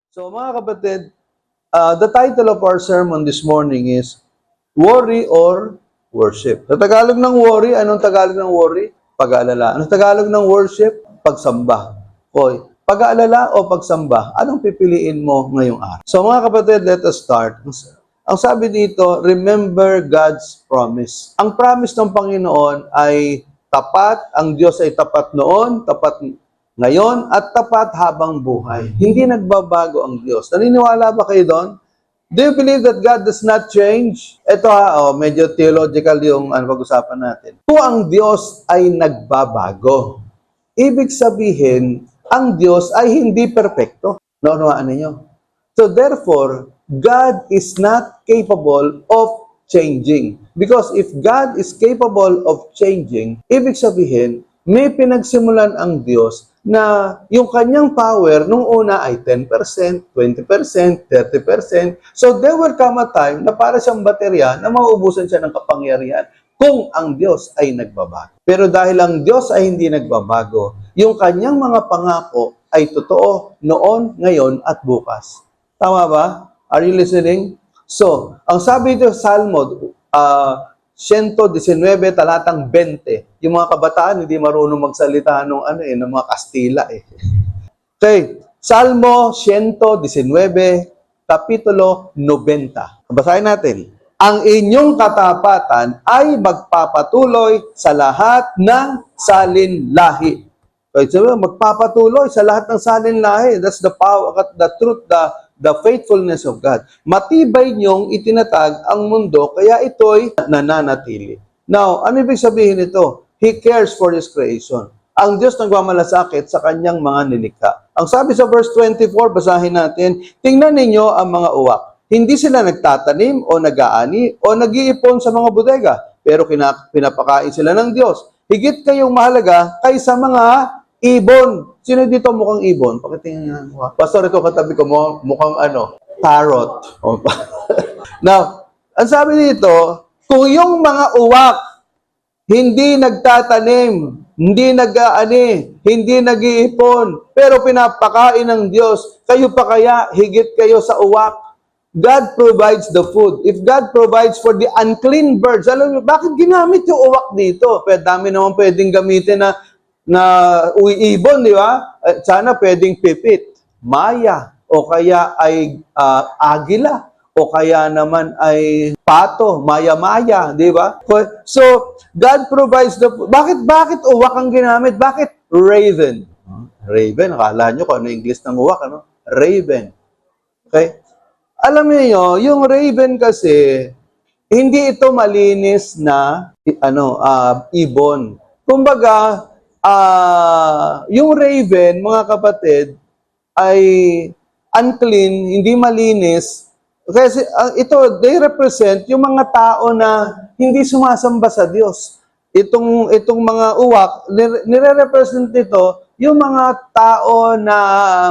So mga kapatid, the title of our sermon this morning is Worry or Worship. Sa Tagalog ng worry, anong Tagalog ng worry? Pag-aalala. Anong Tagalog ng worship? Pagsamba. Hoy, pag-aalala o pagsamba, anong pipiliin mo ngayong araw? So mga kapatid, let us start. Ang sabi dito, remember God's promise. Ang promise ng Panginoon ay tapat, ang Diyos ay tapat noon, tapat ngayon, at tapat habang buhay. Hindi nagbabago ang Diyos. Naniniwala ba kayo doon? Do you believe that God does not change? Ito medyo theological yung pag-usapan natin. Kung ang Diyos ay nagbabago, ibig sabihin, ang Diyos ay hindi perpekto. Naunawaan ninyo? So therefore, God is not capable of changing. Because if God is capable of changing, ibig sabihin, may pinagsimulan ang Diyos na yung kanyang power nung una ay 10%, 20%, 30%. So there will come a time na para siyang baterya na mauubusan siya ng kapangyarihan kung ang Diyos ay nagbabago. Pero dahil ang Diyos ay hindi nagbabago, yung kanyang mga pangako ay totoo noon, ngayon at bukas. Tama ba? Are you listening? So, ang sabi dito sa Salmo 119, talatang 20. Yung mga kabataan, hindi marunong magsalita ng mga Kastila Okay. Salmo 119, kapitulo 90. Basahin natin. Ang inyong katapatan ay magpapatuloy sa lahat ng salinlahi. So, magpapatuloy sa lahat ng salinlahi. That's the power, the truth, the faithfulness of God. Matibay niyong itinatag ang mundo, kaya ito'y nananatili. Now, ano ibig sabihin nito? He cares for His creation. Ang Diyos nagmamalasakit sa kanyang mga nilikha. Ang sabi sa verse 24, basahin natin, tingnan ninyo ang mga uwak. Hindi sila nagtatanim o nag-aani o nag-iipon sa mga bodega, pero pinapakain sila ng Diyos. Higit kayong mahalaga kaysa mga ibon. Sino dito mukhang ibon? Pakitingin nga. Pastor, ito katabi ko mukhang parrot. Now, ang sabi dito, kung yung mga uwak hindi nagtatanim, hindi nag-aani, hindi nag-iipon, pero pinapakain ng Diyos, kayo pa kaya higit kayo sa uwak? God provides the food. If God provides for the unclean birds, alam niyo, bakit ginamit yung uwak dito? Pero dami naman pwedeng gamitin na uiibon, di ba? Sana pwedeng pipit, maya, o kaya ay agila, o kaya naman ay pato, maya-maya, di ba? So, God provides the food. Bakit uwak ang ginamit? Bakit raven? Raven, akala nyo kung ano English ng uwak, Raven. Okay? Alam niyo, yung raven kasi, hindi ito malinis na ibon. Kumbaga, yung raven, mga kapatid, ay unclean, hindi malinis. Kasi ito, they represent yung mga tao na hindi sumasamba sa Diyos. Itong mga uwak, nire-represent ito yung mga tao na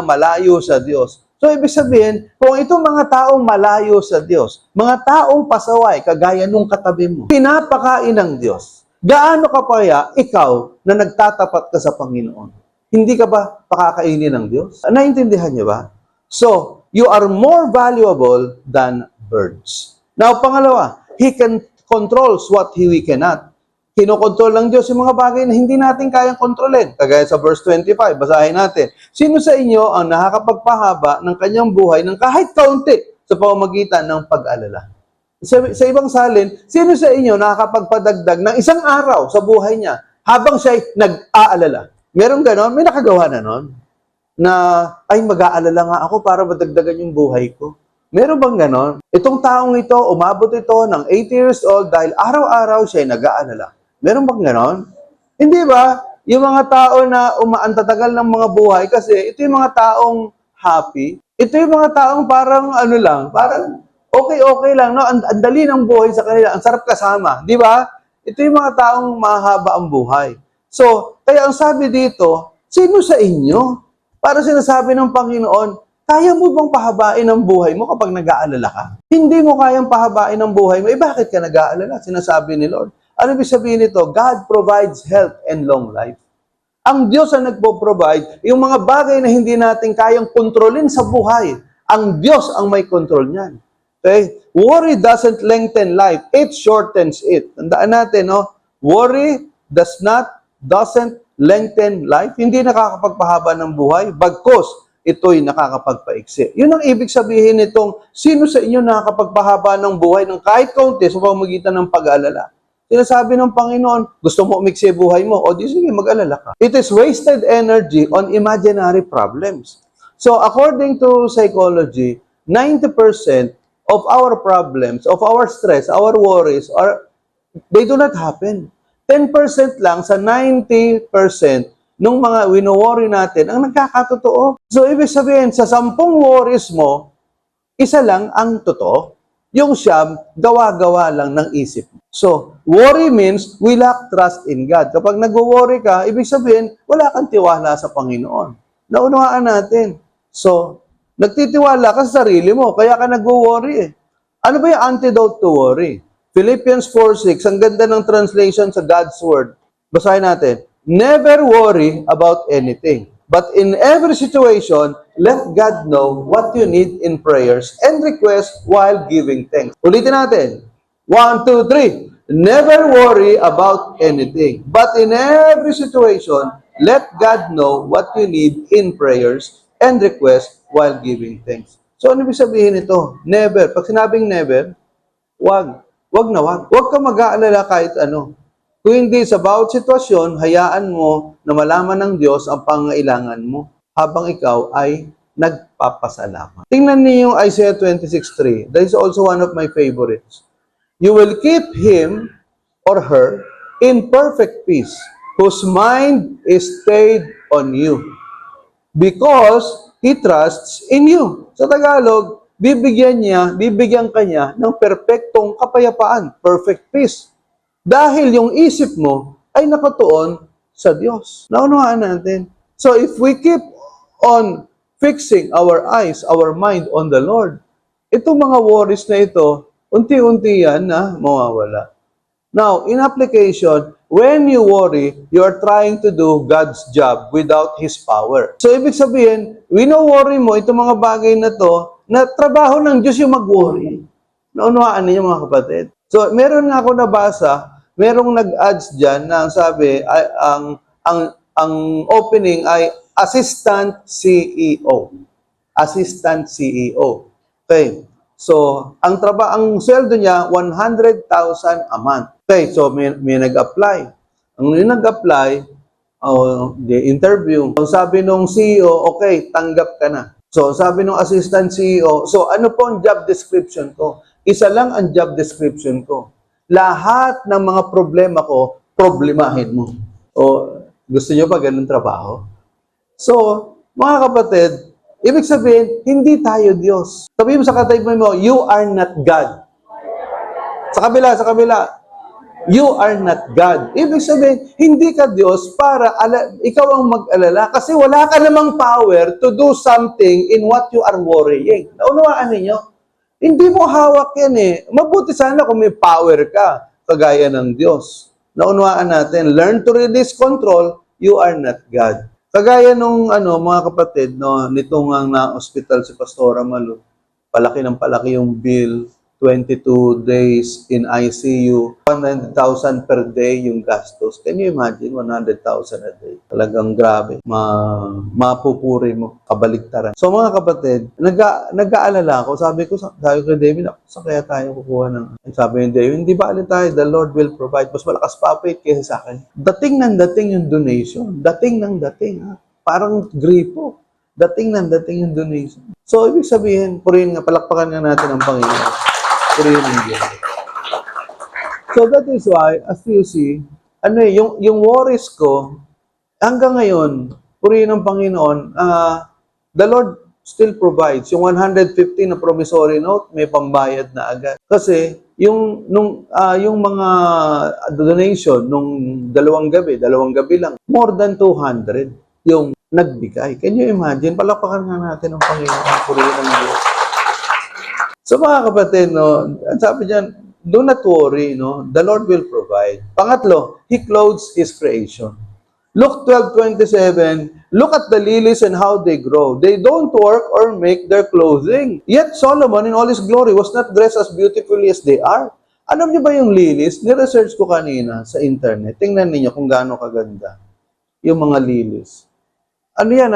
malayo sa Diyos. So, ibig sabihin, kung itong mga taong malayo sa Diyos, mga taong pasaway, kagaya nung katabi mo, pinapakain ng Diyos, gaano ka kaya ikaw na nagtatapat ka sa Panginoon? Hindi ka ba pakakainin ng Diyos? Naintindihan niyo ba? So, you are more valuable than birds. Now, pangalawa, He controls what we cannot. Kinokontrol ng Diyos yung mga bagay na hindi natin kayang kontrolin. Kagaya sa verse 25, basahin natin. Sino sa inyo ang nakakapagpahaba ng kanyang buhay ng kahit kaunti sa pamamagitan ng pag-alala? Sa ibang salin, sino sa inyo nakakapagpadagdag ng isang araw sa buhay niya habang siya'y nag-aalala? Meron ganon? May nakagawa na nun? Na, ay mag-aalala nga ako para madagdagan yung buhay ko. Meron bang ganon? Itong taong ito, umabot ito ng 80 years old dahil araw-araw siya'y nag-aalala. Meron bang ganon? Hindi ba? Yung mga tao na umaantatagal ng mga buhay kasi ito yung mga taong happy. Ito yung mga taong parang parang okay lang, no? Ang dali ng buhay sa kanila, ang sarap kasama, di ba? Ito yung mga taong mahaba ang buhay. So, kaya ang sabi dito, sino sa inyo? Para sinasabi ng Panginoon, kaya mo bang pahabain ang buhay mo kapag nag-aalala ka? Hindi mo kayang pahabain ang buhay mo, bakit ka nag-aalala? Sinasabi ni Lord. Ano ibig sabihin nito? God provides health and long life. Ang Diyos ang nagpo-provide yung mga bagay na hindi natin kayang kontrolin sa buhay. Ang Diyos ang may control niyan. Okay? Worry doesn't lengthen life. It shortens it. Tandaan natin, no? Worry doesn't lengthen life. Hindi nakakapagpahaba ng buhay. Bagkus, ito'y nakakapagpaiksi. Yun ang ibig sabihin nitong, sino sa inyo nakakapagpahaba ng buhay ng kahit kaunti sa pamamagitan ng pag-aalala? Sinasabi ng Panginoon, gusto mo umiksi buhay mo? O di sige, mag-alala ka. It is wasted energy on imaginary problems. So according to psychology, 90% of our problems, of our stress, our worries, they do not happen. 10% lang sa 90% nung mga wino-worry natin ang nagkakatotoo. So ibig sabihin, sa 10 worries mo, isa lang ang totoo. Yung siyam, gawa-gawa lang ng isip mo. So, worry means we lack trust in God. Kapag nag-worry ka, ibig sabihin, wala kang tiwala sa Panginoon. Naunawaan natin. So, nagtitiwala ka sa sarili mo, kaya ka nag-worry eh. Ano ba yung antidote to worry? Philippians 4:6, ang ganda ng translation sa God's Word. Basahin natin. Never worry about anything, but in every situation, let God know what you need in prayers and request while giving thanks. Ulitin natin. 1, 2, 3. Never worry about anything, but in every situation, let God know what you need in prayers and request while giving thanks. So, ano ibig sabihin ito? Never. Pag sinabing never, wag. Wag na wag. Wag ka mag-aalala kahit ano. Kung hindi sa bawat sitwasyon, hayaan mo na malaman ng Diyos ang pangailangan mo habang ikaw ay nagpapasalamat. Tingnan niyo yung Isaiah 26:3. That is also one of my favorites. You will keep him or her in perfect peace, whose mind is stayed on you, because he trusts in you. Sa Tagalog, bibigyan ka niya ng perpektong kapayapaan, perfect peace. Dahil yung isip mo ay nakatuon sa Diyos. Naunawaan natin. So if we keep on fixing our eyes, our mind on the Lord, itong mga worries na ito, unti-unti yan na mawawala. Now, in application, when you worry, you are trying to do God's job without His power. So, ibig sabihin, wino-worry mo itong mga bagay na to, na trabaho ng Diyos yung mag-worry. Naunawaan niyo mga kapatid. So, meron nga ako nabasa, merong nag-ads dyan na ang sabi, ang opening ay Assistant CEO. Assistant CEO. Okay. So, ang sweldo niya, 100,000 a month. Okay, so may nag-apply. Ang nag-apply, the interview. Ang sabi nung CEO, okay, tanggap ka na. So, sabi nung assistant CEO, so ano po ang job description ko? Isa lang ang job description ko. Lahat ng mga problema ko, problemahin mo. O, gusto niyo ba ganun trabaho? So, mga kapatid, ibig sabihin, hindi tayo Diyos. Sabihin mo sa katabi mo, you are not God. Sa kabila, you are not God. Ibig sabihin, hindi ka Diyos para ikaw ang mag-alala kasi wala ka namang power to do something in what you are worrying. Naunawaan ninyo? Hindi mo hawak yan eh. Mabuti sana kung may power ka, kagaya ng Diyos. Naunawaan natin, learn to release control, you are not God. Kagaya nung mga kapatid, no, nitong ang na-hospital si Pastora Malu, palaki ng palaki yung bill, 22 days in ICU, 100,000 per day yung gastos. Can you imagine? 100,000 a day. Talagang grabe. Mapupuri mo, kabaligtaran. So mga kapatid, nag-aalala ako. Sabi ko kay David, saan kaya tayo kukuha ng... Sabi ni David, hindi ba alin tayo? The Lord will provide. Mas malakas pa faith kaysa sa akin. Dating yung donation. Dating. Ha? Parang gripo. Dating yung donation. So, ibig sabihin, purihin nga, palakpakan nga natin ang Panginoon. Purihin ang Diyos. So, that is why, as you see, yung worries ko, hanggang ngayon, purihin ang Panginoon, the Lord still provides. Yung 150 na promissory note, may pambayad na agad. Kasi, yung mga donation, nung dalawang gabi lang, more than 200 yung nagbigay. Can you imagine? Palakpakan nga natin ang Panginoon, purihin ang Diyos. So mga kapatid, no, sabi diyan, do not worry, no? The Lord will provide. Pangatlo, He clothes His creation. Luke 12:27, Look at the lilies and how they grow. They don't work or make their clothing. Yet Solomon in all his glory was not dressed as beautifully as they are. Alam niyo ba yung lilies? Ni-research ko kanina sa internet. Tingnan niyo kung gaano kaganda yung mga lilies. Ano yan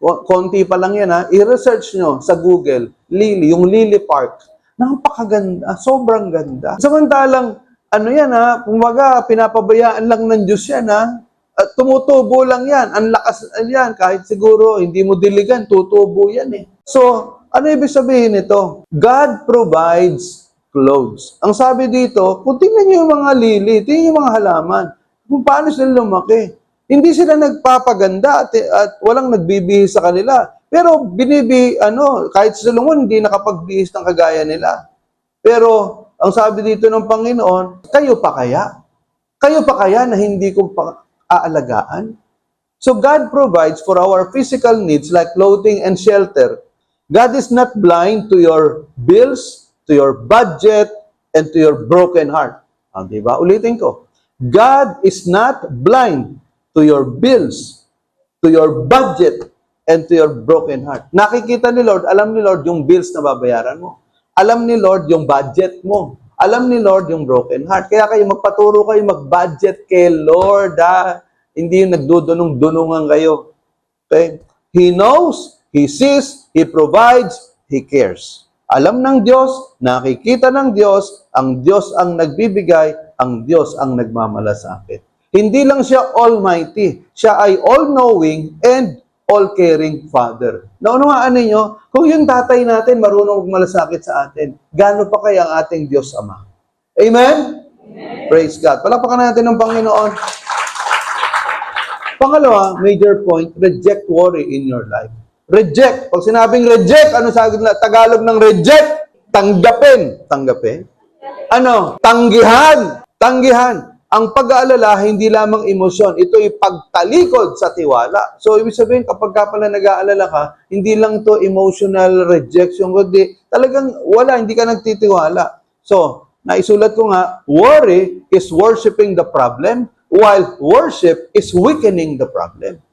konti pa lang yan i-research nyo sa Google, lily, yung lily park. Napakaganda, sobrang ganda. Samantalang, kumbaga, pinapabayaan lang ng Diyos yan At tumutubo lang yan, ang lakas yan, kahit siguro hindi mo diligan, tutubo yan So, ano ibig sabihin nito? God provides clothes. Ang sabi dito, kung tingnan nyo yung mga lili, tingnan yung mga halaman, kung paano sila lumaki. Hindi sila nagpapaganda at walang nagbibihis sa kanila. Pero kahit si Solomon hindi nakapagbihis ng kagaya nila. Pero ang sabi dito ng Panginoon, kayo pa kaya? Kayo pa kaya na hindi ko pa aalagaan? So God provides for our physical needs like clothing and shelter. God is not blind to your bills, to your budget, and to your broken heart. Diba? Ulitin ko. God is not blind to your bills, to your budget, and to your broken heart. Nakikita ni Lord, alam ni Lord yung bills na babayaran mo. Alam ni Lord yung budget mo. Alam ni Lord yung broken heart. Kaya kayo magpaturo kayo mag-budget kay Lord. Hindi yung nagdudunong-dunungan kayo. Okay? He knows, He sees, He provides, He cares. Alam ng Diyos, nakikita ng Diyos ang nagbibigay, ang Diyos ang nagmamalasakit. Hindi lang siya almighty, siya ay all-knowing and all-caring Father. Naunawaan ninyo, kung yung tatay natin marunong magmalasakit sa atin, gaano pa kaya ang ating Diyos Ama? Amen? Amen. Praise God. Palakpakan natin ng Panginoon. Pangalawa, major point, reject worry in your life. Reject. Pag sinabing reject, ano sa Tagalog ng reject? Tanggapin. Tanggapin? Tanggihan. Tanggihan. Ang pag-aalala, hindi lamang emosyon. Ito'y pagtalikod sa tiwala. So, ibig sabihin, kapag ka pala nag-aalala ka, hindi lang to emotional rejection, kundi talagang wala, hindi ka nagtitiwala. So, naisulat ko nga, worry is worshiping the problem, while worship is weakening the problem.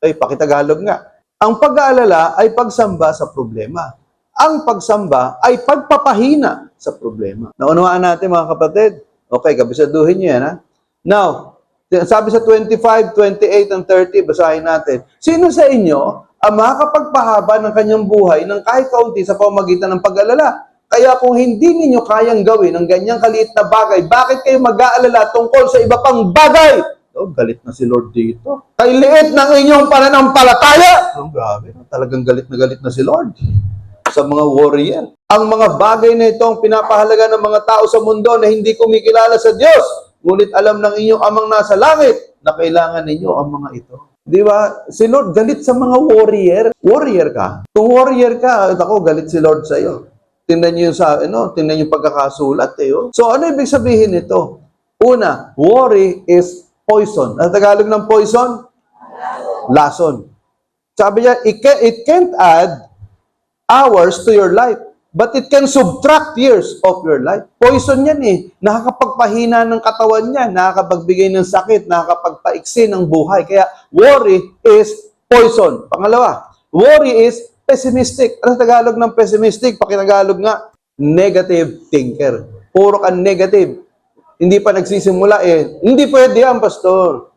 Okay, pakitagalog nga. Ang pag-aalala ay pagsamba sa problema. Ang pagsamba ay pagpapahina sa problema. Naunawaan natin mga kapatid. Okay, kabisaduhin niyo yan Now, sabi sa 25, 28, and 30, basahin natin. Sino sa inyo ang makakapagpahaba ng kanyang buhay ng kahit kaunti sa pamamagitan ng pag-alala? Kaya kung hindi ninyo kayang gawin ang ganyang kaliit na bagay, bakit kayo mag-aalala tungkol sa iba pang bagay? Galit na si Lord dito. Kay liit ng inyong pananampalataya. Grabe, talagang galit na si Lord sa mga warrior. Ang mga bagay na ito ang pinapahalaga ng mga tao sa mundo na hindi kumikilala sa Diyos. Ngunit alam ng inyong amang nasa langit na kailangan ninyo ang mga ito. Di ba? Si Lord galit sa mga warrior. Warrior ka. Kung warrior ka, ako galit si Lord sa iyo. Tingnan niyo tingnan niyo pagkakasulat So ano ibig sabihin nito? Una, worry is poison. Ang Tagalog ng poison? Lason. Sabi niya, it can't add hours to your life, but it can subtract years of your life. Poison yan Nakakapagpahina ng katawan niya, nakakapagbigay ng sakit, nakakapagpaiksi ng buhay. Kaya worry is poison. Pangalawa, worry is pessimistic. Ano Tagalog ng pessimistic? Pakitagalog nga, negative thinker. Puro ka negative. Hindi pa nagsisimula Hindi pwede yan, pastor.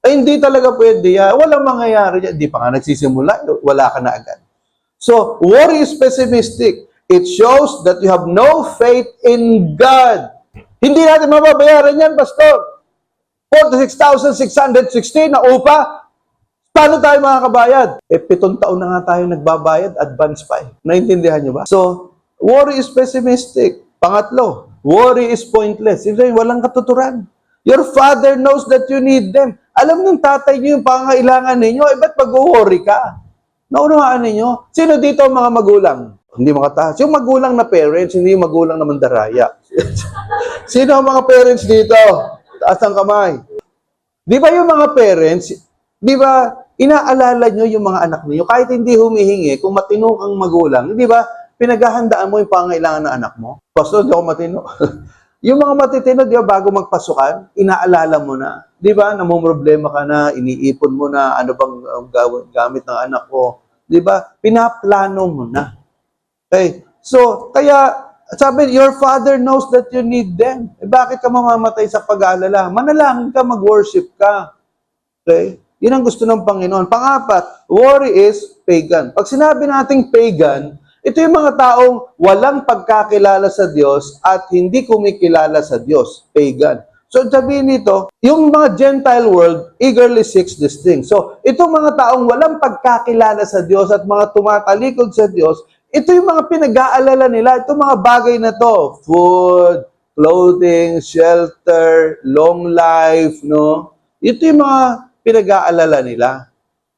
Hindi talaga pwede yan. Walang mangyayari yan. Hindi pa nga nagsisimula, wala ka na agad. So, worry is pessimistic. It shows that you have no faith in God. Hindi natin mababayaran yan, pastor. 46,616 na upa. Paano tayo makakabayad? 7 taon na nga tayo nagbabayad, advance pa Naintindihan nyo ba? So, worry is pessimistic. Pangatlo, worry is pointless. Walang katuturan. Your father knows that you need them. Alam ng tatay niyo yung pangangailangan ninyo, ba't mag-worry ka? Naunawaan ninyo? Sino dito ang mga magulang? Hindi makataas. Yung magulang na parents, hindi yung magulang na mandaraya. Sino ang mga parents dito? Taas ang kamay. Di ba yung mga parents, di ba, inaalala nyo yung mga anak niyo kahit hindi humihingi, kung matino kang magulang, di ba, pinaghahandaan mo yung pangailangan ng anak mo? Pastor, di ako matino. Yung mga matitino, di ba, bago magpasukan, inaalala mo na. Di ba, namumroblema ka na, iniipon mo na, ano bang gamit ng anak ko. Di ba, pinaplano mo na. Okay? So, kaya, sabi, your Father knows that you need them. Eh, bakit ka mamamatay sa pag-aalala? Manalangin ka, mag-worship ka. Okay? Yun ang gusto ng Panginoon. Pang-apat, worry is pagan. Pag sinabi nating pagan, ito yung mga taong walang pagkakilala sa Diyos at hindi kumikilala sa Diyos. Pagan. So, sabihin nito, yung mga Gentile world eagerly seeks this thing. So, itong mga taong walang pagkakilala sa Diyos at mga tumatalikod sa Diyos, ito yung mga pinag-aalala nila, itong mga bagay na to, food, clothing, shelter, long life, no? Ito yung mga pinag-aalala nila.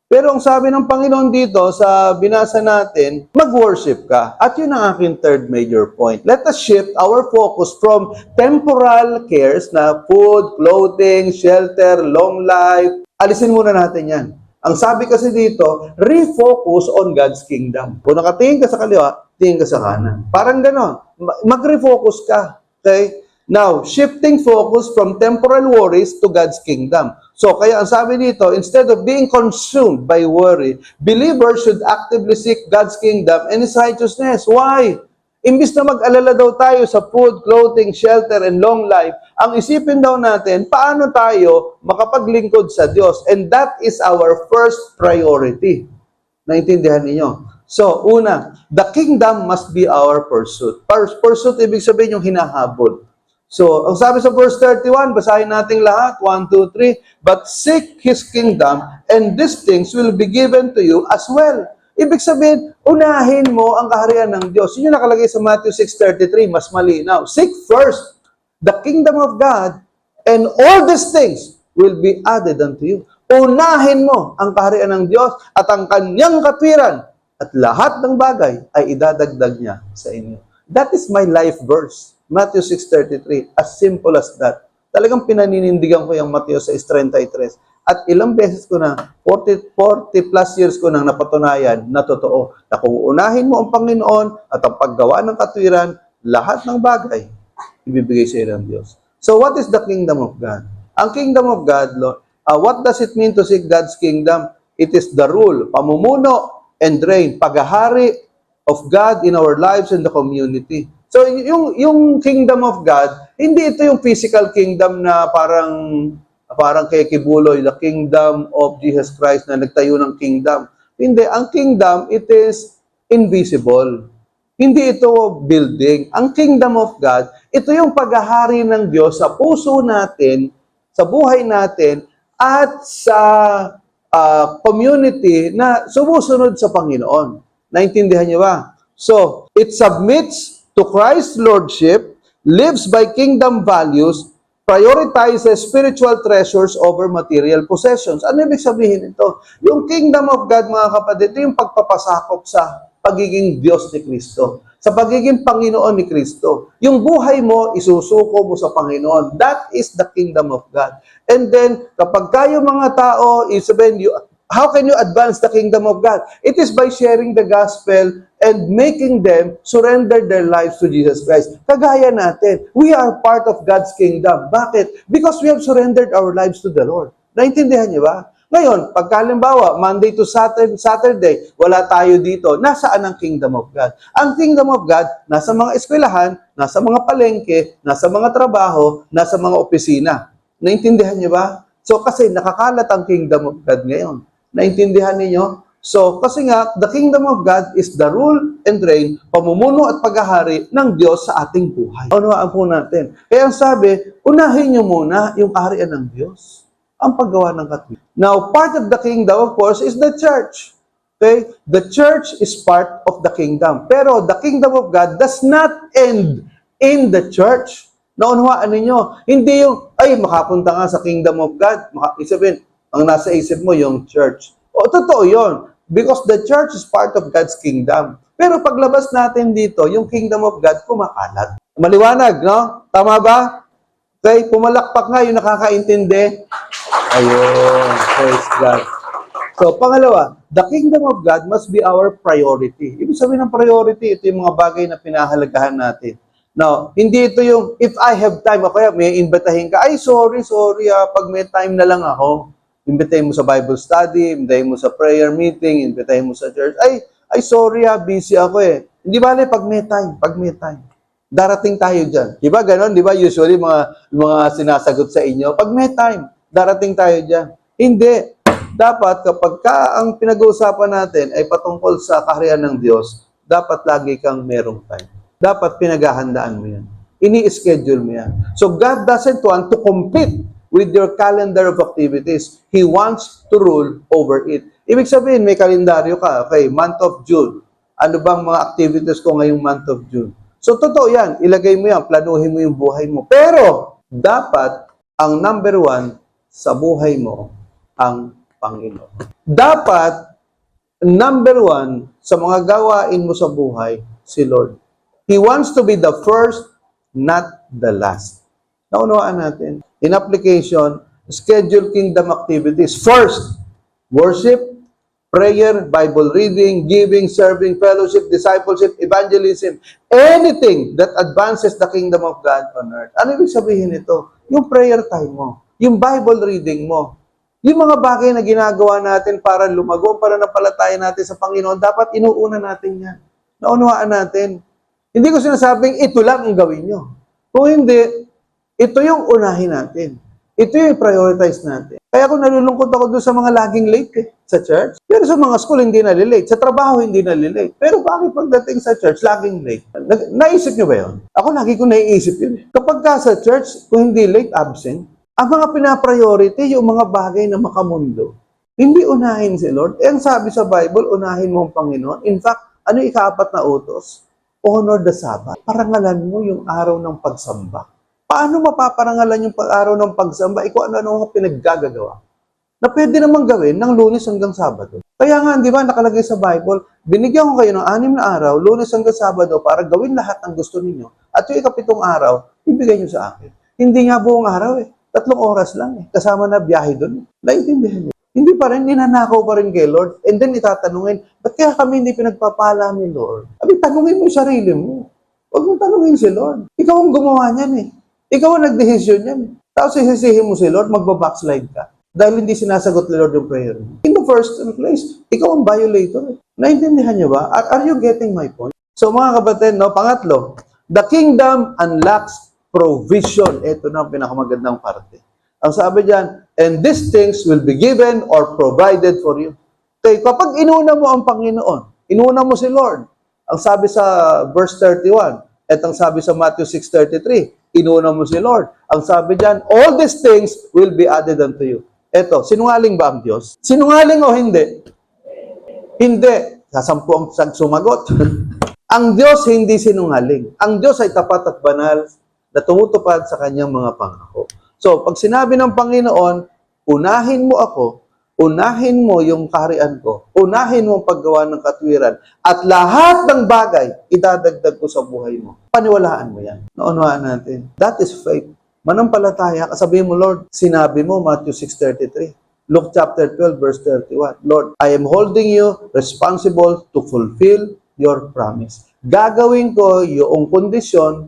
Pero ang sabi ng Panginoon dito sa binasa natin, mag-worship ka. At yun ang aking third major point. Let us shift our focus from temporal cares na food, clothing, shelter, long life. Alisin muna natin yan. Ang sabi kasi dito, refocus on God's kingdom. Kung nakatingin ka sa kaliwa, tingin ka sa kanan. Parang gano'n. Mag-refocus ka. Okay? Now, shifting focus from temporal worries to God's kingdom. So, kaya ang sabi dito, instead of being consumed by worry, believers should actively seek God's kingdom and His righteousness. Why? Imbis na mag-alala daw tayo sa food, clothing, shelter, and long life, ang isipin daw natin, paano tayo makapaglingkod sa Diyos? And that is our first priority. Naintindihan niyo? So, una, the kingdom must be our pursuit. Pursuit, ibig sabihin yung hinahabol. So, ang sabi sa verse 31, basahin natin lahat, 1, 2, 3, but seek His kingdom, and these things will be given to you as well. Ibig sabihin, unahin mo ang kaharian ng Diyos. Yun yung nakalagay sa Matthew 6:33, mas malinaw. Seek first the kingdom of God, and all these things will be added unto you. Unahin mo ang kaharian ng Diyos at ang kanyang katwiran, at lahat ng bagay ay idadagdag niya sa inyo. That is my life verse. Matthew 6:33, as simple as that. Talagang pinaninindigan ko yung Matthew 6:33. At ilang beses ko na, 40 plus years ko nang napatunayan na totoo, na kung unahin mo ang Panginoon at ang paggawa ng katwiran, lahat ng bagay, ibibigay sa iyo ng Diyos. So what is the kingdom of God? Ang kingdom of God, Lord, what does it mean to seek God's kingdom? It is the rule, pamumuno, and reign, paghahari of God in our lives and the community. So, yung kingdom of God, hindi ito yung physical kingdom na parang kay Kibuloy, the kingdom of Jesus Christ na nagtayo ng kingdom. Hindi, ang kingdom, it is invisible. Hindi ito building. Ang kingdom of God, ito yung paghahari ng Diyos sa puso natin, sa buhay natin, at sa community na sumusunod sa Panginoon. Naintindihan niyo ba? So, it submits to Christ's lordship, lives by kingdom values, prioritizes spiritual treasures over material possessions. Ano ibig sabihin ito? Yung kingdom of God, mga kapatid, ito yung pagpapasakop sa pagiging Diyos ni Kristo, sa pagiging Panginoon ni Kristo. Yung buhay mo, isusuko mo sa Panginoon. That is the kingdom of God. And then, kapag kayo mga tao, how can you advance the kingdom of God? It is by sharing the gospel and making them surrender their lives to Jesus Christ. Kagaya natin, we are part of God's kingdom. Bakit? Because we have surrendered our lives to the Lord. Naintindihan niyo ba? Ngayon, pagkalimbawa, Monday to Saturday, wala tayo dito. Nasaan ang kingdom of God? Ang kingdom of God, nasa mga eskwelahan, nasa mga palengke, nasa mga trabaho, nasa mga opisina. Naintindihan niyo ba? So, kasi nakakalat ang kingdom of God ngayon. Naintindihan niyo? So, kasi nga, the kingdom of God is the rule and reign, pamumuno at paghahari ng Diyos sa ating buhay. Unawaan po natin. Kaya ang sabi, unahin niyo muna yung kaharian ng Diyos, ang paggawa ng katwiran. Now, part of the kingdom, of course, is the church. Okay? The church is part of the kingdom. Pero the kingdom of God does not end in the church. Naunawaan ninyo, hindi yung, makapunta nga sa kingdom of God. Isipin, ang nasa isip mo yung church. O, totoo yun. Because the church is part of God's kingdom. Pero paglabas natin dito, yung kingdom of God kumakalat. Maliwanag, no? Tama ba? Okay, pumalakpak nga yung nakakaintindi. Ayun, praise God. So, pangalawa, the kingdom of God must be our priority. Ibig sabihin ng priority, ito yung mga bagay na pinahalagahan natin. Now, hindi ito yung, if I have time, o kaya may imbitahin ka, ay, sorry, pag may time na lang ako. Imbitahin mo sa Bible study, imbitahin mo sa prayer meeting, imbitahin mo sa church, ay, sorry busy ako eh. Hindi bale, pag may time. Darating tayo dyan. Di ba ganon? Di ba usually mga sinasagot sa inyo, pag may time, darating tayo dyan. Hindi. Dapat kapag ang pinag-uusapan natin ay patungkol sa kaharian ng Diyos, dapat lagi kang merong time. Dapat pinaghahandaan mo yan. Ini-schedule mo yan. So God doesn't want to compete with your calendar of activities. He wants to rule over it. Ibig sabihin, may kalendaryo ka. Okay, month of June. Ano bang mga activities ko ngayong month of June? So, totoo yan. Ilagay mo yan. Planuhin mo yung buhay mo. Pero, dapat, ang number one sa buhay mo, ang Panginoon. Dapat, number one sa mga gawain mo sa buhay, si Lord. He wants to be the first, not the last. Naunawaan natin. In application, schedule kingdom activities. First, worship, prayer, Bible reading, giving, serving, fellowship, discipleship, evangelism, anything that advances the kingdom of God on earth. Ano ibig sabihin nito? Yung prayer time mo, yung Bible reading mo, yung mga bagay na ginagawa natin para lumago, para napalataya natin sa Panginoon, dapat inuuna natin yan. Naunawaan natin. Hindi ko sinasabing ito lang ang gawin nyo. Kung hindi, ito yung unahin natin. Ito yung prioritize natin. Kaya ako nalulungkot ako doon sa mga laging late sa church. Pero sa mga school, hindi nalilate. Sa trabaho, hindi nalilate. Pero bakit pagdating sa church, laging late? Naisip nyo ba yun? Ako lagi ko naiisip yun. Kapag ka sa church, kung hindi late, absent, ang mga pinapriority, yung mga bagay na makamundo, hindi unahin si Lord. Eh, ang sabi sa Bible, unahin mo ang Panginoon. In fact, ano yung ikaapat na utos? Honor the Sabbath. Parangalan mo yung araw ng pagsamba. Paano mapaparangalan yung araw ng pagsamba? Ikaw ano ang pinaggagawa? Na pwede namang gawin ng Lunes hanggang Sabado. Kaya nga, di ba, nakalagay sa Bible, binigyan ko kayo ng 6 na araw, Lunes hanggang Sabado, para gawin lahat ng gusto ninyo. At yung ikapitong araw, ibigay nyo sa akin. Hindi nga buong araw 3 oras lang kasama na biyahe doon. Naintindihan nyo? Hindi pa rin, ninanakaw pa rin kay Lord. And then itatanungin, ba't kaya kami hindi pinagpapala ni Lord? Abi, tanungin mo yung sarili mo. Huwag mong tanungin si Lord. Ikaw ang gumawa niyan Ikaw ang nagdesisyon yan. Tapos isisihin mo si Lord, magbabackslide ka. Dahil hindi sinasagot ni Lord yung prayer mo. In the first place, ikaw ang violator. Naintindihan niyo ba? Are you getting my point? So mga kapatid, pangatlo, the kingdom unlocks provision. Ito na ang pinakamagandang parte. Ang sabi diyan, and these things will be given or provided for you. Okay, kapag inuna mo ang Panginoon, inuna mo si Lord, ang sabi sa verse 31, at ang sabi sa Matthew 6:33, inuna mo si Lord. Ang sabi diyan, all these things will be added unto you. Eto, sinungaling ba ang Diyos? Sinungaling o hindi? Hindi. Sasampu ang sumagot. Ang Diyos hindi sinungaling. Ang Diyos ay tapat at banal na tumutupad sa kanyang mga pangako. So, pag sinabi ng Panginoon, unahin mo ako, unahin mo yung kaharian ko, unahin mo ang paggawa ng katwiran, at lahat ng bagay, idadagdag ko sa buhay mo. Paniwalaan mo yan. Naunawaan natin. That is faith. Manampalataya, kasabihin mo, Lord, sinabi mo, Matthew 6:33. Luke chapter 12, verse 31. Lord, I am holding you responsible to fulfill your promise. Gagawin ko yung kondisyon,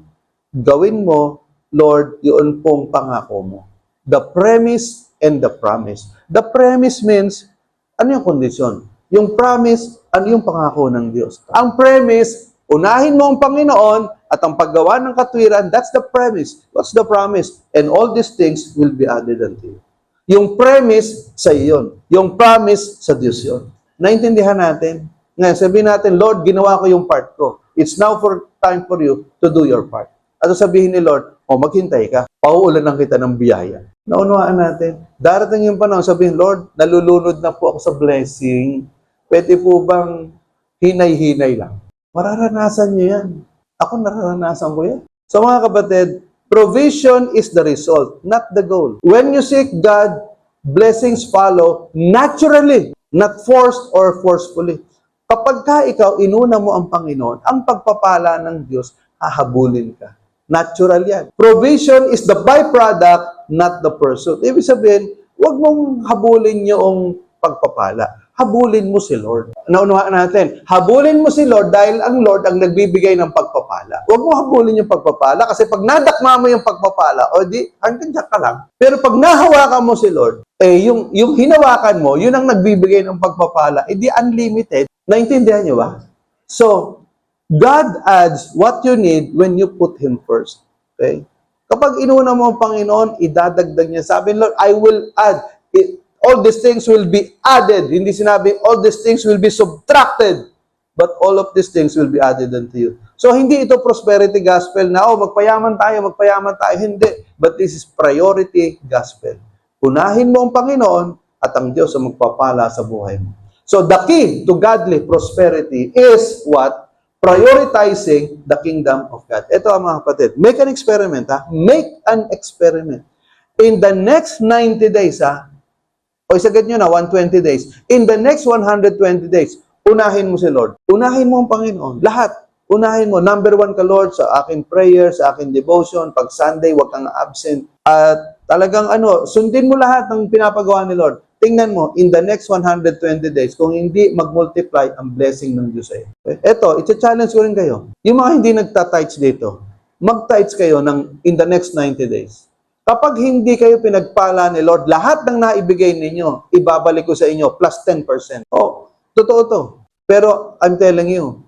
gawin mo, Lord, yun pong pangako mo. The premise and the promise. The premise means, ano yung kondisyon? Yung promise, ano yung pangako ng Diyos? Ang premise, unahin mo ang Panginoon at ang paggawa ng katwiran, that's the premise. What's the promise? And all these things will be added unto you. Yung premise, sa iyon. Yung promise, sa Diyos yun. Naintindihan natin? Ngayon, sabihin natin, Lord, ginawa ko yung part ko. It's now time for you to do your part. At sabihin ni Lord, maghintay ka. Pauulanan kita ng biyaya. Naunawaan natin. Darating yung panahon, sabihin, Lord, nalulunod na po ako sa blessing. Pwede po bang hinay-hinay lang? Mararanasan niyo yan. Ako nararanasan ko yan. So mga kapatid, provision is the result, not the goal. When you seek God, blessings follow naturally, not forced or forcefully. Kapag ka ikaw, inuna mo ang Panginoon, ang pagpapala ng Diyos, hahabulin ka. Natural yan. Provision is the byproduct, not the pursuit. Ibig sabihin, huwag mong habulin yung pagpapala. habulin mo si Lord. Naunahan natin, habulin mo si Lord dahil ang Lord ang nagbibigay ng pagpapala. Huwag mo habulin yung pagpapala kasi pag nadakma mo yung pagpapala, o di, hanggang dyan ka lang. Pero pag nahawakan mo si Lord, yung hinawakan mo, yun ang nagbibigay ng pagpapala, di unlimited. Naintindihan niyo ba? So, God adds what you need when you put Him first. Okay? Kapag inuna mo ang Panginoon, idadagdag niya. Sabi, Lord, I will add. All these things will be added. Hindi sinabi, all these things will be subtracted. But all of these things will be added unto you. So, hindi ito prosperity gospel na, magpayaman tayo. Hindi. But this is priority gospel. Unahin mo ang Panginoon at ang Diyos ang magpapala sa buhay mo. So, the key to godly prosperity is what? Prioritizing the kingdom of God. Ito mga kapatid. Make an experiment, ha? Make an experiment. In the next 90 days, ha? O isagad nyo na, 120 days. In the next 120 days, unahin mo si Lord. Unahin mo ang Panginoon. Lahat. Unahin mo. Number 1 ka, Lord, sa aking prayer, sa aking devotion. Pag Sunday, huwag kang absent. At talagang sundin mo lahat ng pinapagawa ni Lord. Tingnan mo, in the next 120 days, kung hindi mag-multiply ang blessing ng Diyos sa'yo. Ito, i-challenge ko rin kayo. Yung mga hindi nagta-tithes dito, mag-tithes kayo in the next 90 days. Kapag hindi kayo pinagpala ni Lord, lahat ng naibigay ninyo, ibabalik ko sa inyo, plus 10%. Totoo to. Pero I'm telling you,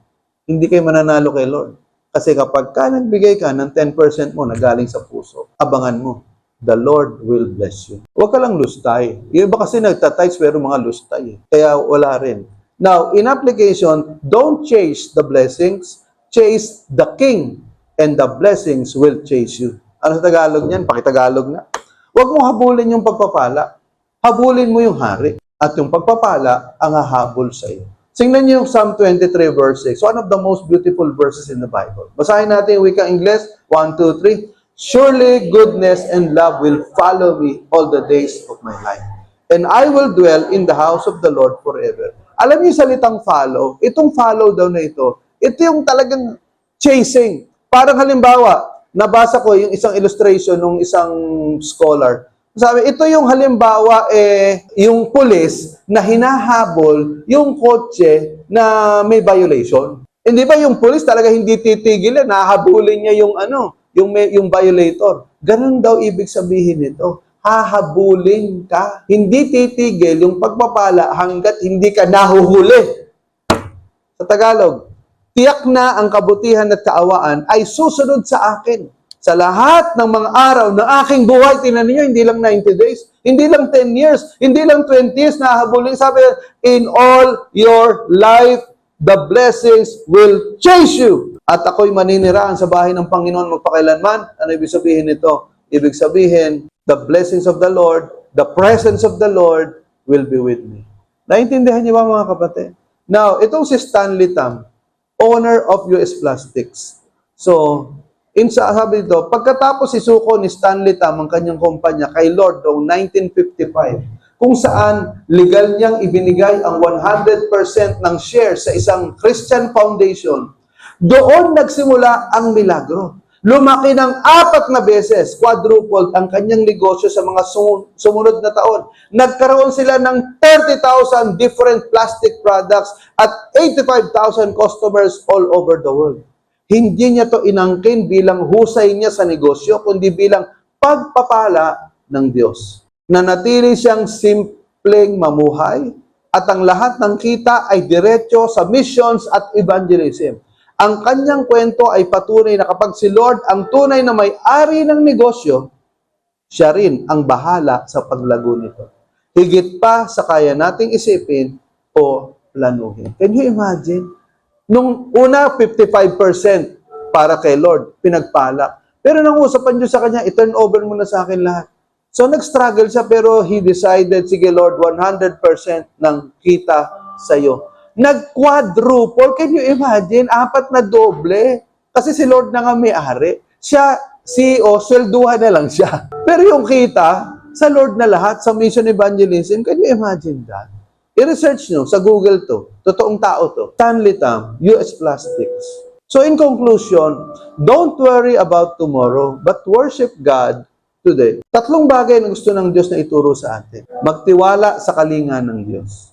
hindi kayo mananalo kay Lord. Kasi kapag nagbigay ka ng 10% mo na galing sa puso, abangan mo, the Lord will bless you. Huwag ka lang lustay. Yung iba kasi nagtatights pero mga lustay. Kaya wala rin. Now, in application, don't chase the blessings, chase the King, and the blessings will chase you. Ano sa Tagalog niyan? Pakitagalog na. Huwag mo habulin yung pagpapala. Habulin mo yung hari. At yung pagpapala ang hahabol sa iyo. Tingnan niyo yung Psalm 23 verse 6. One of the most beautiful verses in the Bible. Basahin natin yung wikang Ingles. 1, 2, 3. Surely goodness and love will follow me all the days of my life. And I will dwell in the house of the Lord forever. Alam niyo yung salitang follow? Itong follow daw na ito yung talagang chasing. Parang halimbawa, nabasa ko yung isang illustration ng isang scholar. Sabi, ito yung halimbawa, yung pulis na hinahabol yung kotse na may violation. Hindi ba yung pulis talaga hindi titigil, nahabulin niya yung violator. Ganun daw ibig sabihin nito. Hahabulin ka. Hindi titigil yung pagpapala hanggat hindi ka nahuhuli. Sa Tagalog, tiyak na ang kabutihan at kaawaan ay susunod sa akin. Sa lahat ng mga araw ng aking buhay, tinan niyo, hindi lang 90 days, hindi lang 10 years, hindi lang 20 years na habulin. Sabi, in all your life, the blessings will chase you. At ako'y maniniraan sa bahay ng Panginoon magpakailanman. Ano ibig sabihin nito? Ibig sabihin, the blessings of the Lord, the presence of the Lord will be with me. Naintindihan niyo ba mga kapatid? Now, itong si Stanley Tam, owner of US Plastics. So, sabi dito, pagkatapos isuko ni Stanley Tam ang kanyang kumpanya kay Lord noong 1955, kung saan legal niyang ibinigay ang 100% ng shares sa isang Christian foundation, doon nagsimula ang milagro. Lumaki ng 4 na beses, quadrupled ang kanyang negosyo sa mga sumunod na taon. Nagkaroon sila ng 30,000 different plastic products at 85,000 customers all over the world. Hindi niya to inangkin bilang husay niya sa negosyo, kundi bilang pagpapala ng Diyos. Nanatili siyang simpleng mamuhay at ang lahat ng kita ay diretso sa missions at evangelism. Ang kanyang kwento ay patunay na kapag si Lord ang tunay na may-ari ng negosyo, siya rin ang bahala sa paglago nito. Higit pa sa kaya nating isipin o planuhin. Can you imagine? Nung una, 55% para kay Lord, pinagpala. Pero nang usapan Diyos sa kanya, i-turn over mo na sa akin lahat. So nag-struggle siya pero he decided, sige Lord, 100% ng kita sa iyo. Nag-quadruple. Can you imagine? 4 na doble. Kasi si Lord na nga may-ari. Siya, CEO, swelduhan na lang siya. Pero yung kita, sa Lord na lahat, sa mission evangelism, can you imagine that? I-research nyo sa Google to. Totoong tao to. Stanley Tam, US Plastics. So in conclusion, don't worry about tomorrow, but worship God today. 3 bagay na gusto ng Diyos na ituro sa atin. Magtiwala sa kalinga ng Diyos.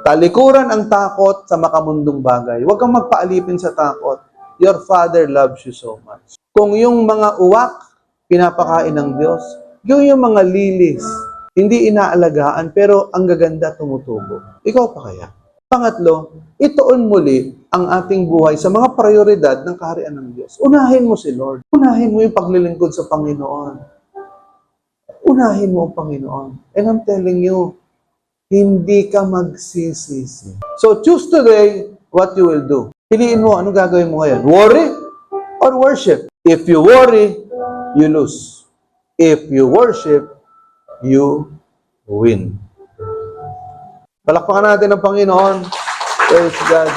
Talikuran ang takot sa makamundong bagay. Huwag kang magpaalipin sa takot. Your Father loves you so much. Kung yung mga uwak, pinapakain ng Diyos, yung mga lilis, hindi inaalagaan, pero ang gaganda tumutubo. Ikaw pa kaya? Pangatlo, ituon muli ang ating buhay sa mga prioridad ng kaharian ng Diyos. Unahin mo si Lord. Unahin mo yung paglilingkod sa Panginoon. Unahin mo ang Panginoon. And I'm telling you, hindi ka magsisisi. So choose today what you will do. Piliin mo, anong gagawin mo ngayon? Worry or worship? If you worry, you lose. If you worship, you win. Palakpakan natin ang Panginoon. Praise God.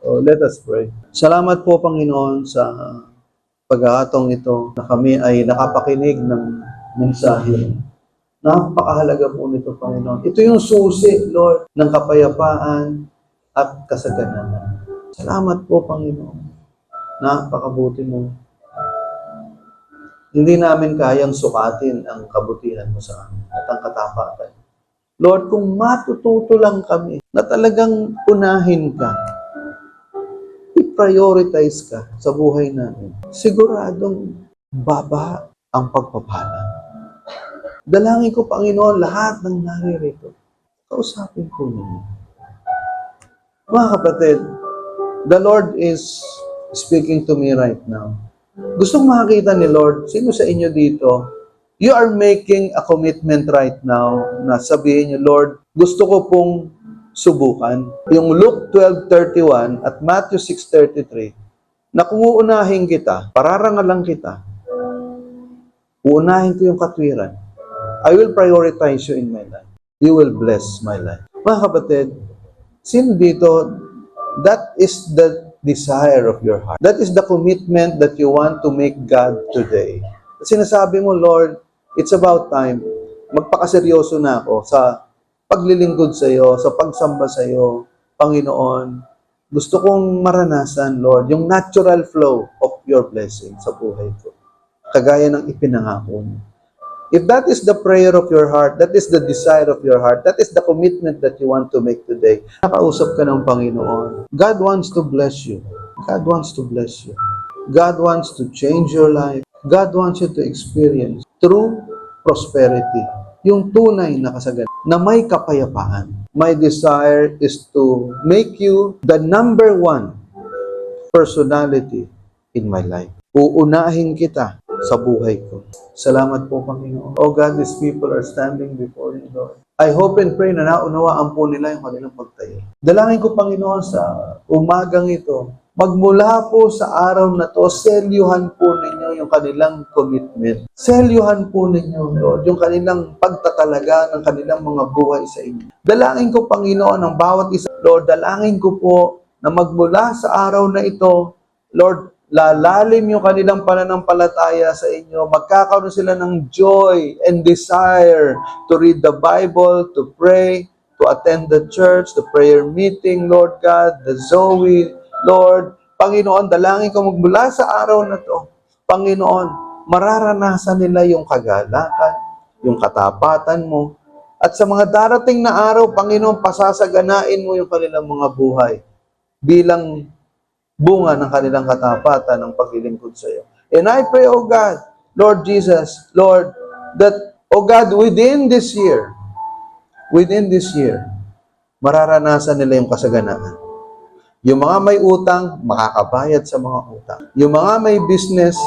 Oh, let us pray. Salamat po, Panginoon, sa pagkakataong ito na kami ay nakapakinig ng mensahe. Napakahalaga po nito, Panginoon. Ito yung susi, Lord, ng kapayapaan at kasaganahan. Salamat po, Panginoon. Napakabuti mo. Hindi namin kayang sukatin ang kabutihan mo sa amin at ang katapatan. Lord, kung matututo lang kami na talagang unahin ka, i-prioritize ka sa buhay namin, siguradong baba ang pagpapala. Dalangin ko, Panginoon, lahat ng naririto. Kausapin ko ninyo. Mga kapatid, the Lord is speaking to me right now. Gustong makakita ni Lord, sino sa inyo dito, you are making a commitment right now na sabihin niyo, Lord, gusto ko pong subukan. Yung Luke 12:31 at Matthew 6:33, na kung uunahin kita, pararangalan kita, uunahin ko yung katwiran, I will prioritize you in my life. You will bless my life. Mga kapatid, sino dito, that is the desire of your heart. That is the commitment that you want to make God today. Sinasabi mo, Lord, it's about time. Magpakaseryoso na ako sa paglilingkod sa iyo, sa pagsamba sa iyo, Panginoon. Gusto kong maranasan, Lord, yung natural flow of your blessing sa buhay ko. Kagaya ng ipinangako mo. If that is the prayer of your heart, that is the desire of your heart, that is the commitment that you want to make today, nakausap ka ng Panginoon. God wants to bless you. God wants to bless you. God wants to change your life. God wants you to experience true prosperity. Yung tunay na kasaganan, na may kapayapaan. My desire is to make you the number one personality in my life. Uunahin kita sa buhay ko. Salamat po, Panginoon. Oh God, these people are standing before you, Lord. I hope and pray na naunawaan po nila yung kanilang pagtayo. Dalangin ko, Panginoon, sa umagang ito, magmula po sa araw na to, selyuhan po ninyo yung kanilang commitment. Selyuhan po ninyo, Lord, yung kanilang pagtatalaga ng kanilang mga buhay sa inyo. Dalangin ko, Panginoon, ang bawat isa. Lord, dalangin ko po na magmula sa araw na ito, Lord, lalalim yung kanilang pananampalataya sa inyo. Magkakaroon sila ng joy and desire to read the Bible, to pray, to attend the church, the prayer meeting, Lord God, the Zoe, Lord. Panginoon, dalangin ko magmula sa araw na to, Panginoon, mararanasan nila yung kagalakan, yung katapatan mo, at sa mga darating na araw, Panginoon, pasasaganain mo yung kanilang mga buhay bilang bunga ng kanilang katapatan ng paglilingkod sa iyo. And I pray, O God, Lord Jesus, Lord, that, O God, within this year, mararanasan nila yung kasaganaan. Yung mga may utang, makakabayad sa mga utang. Yung mga may business,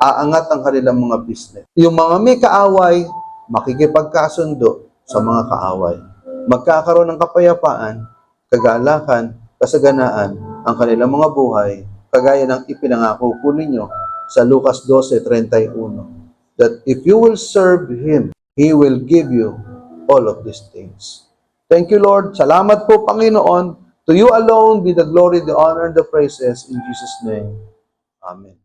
aangat ang kanilang mga business. Yung mga may kaaway, makikipagkasundo sa mga kaaway. Magkakaroon ng kapayapaan, kagalakan, kasaganaan, ang kanilang mga buhay, kagaya ng ipinangako po ninyo sa Lucas 12:31, that if you will serve Him, He will give you all of these things. Thank you, Lord. Salamat po, Panginoon. To you alone be the glory, the honor, and the praises in Jesus' name. Amen.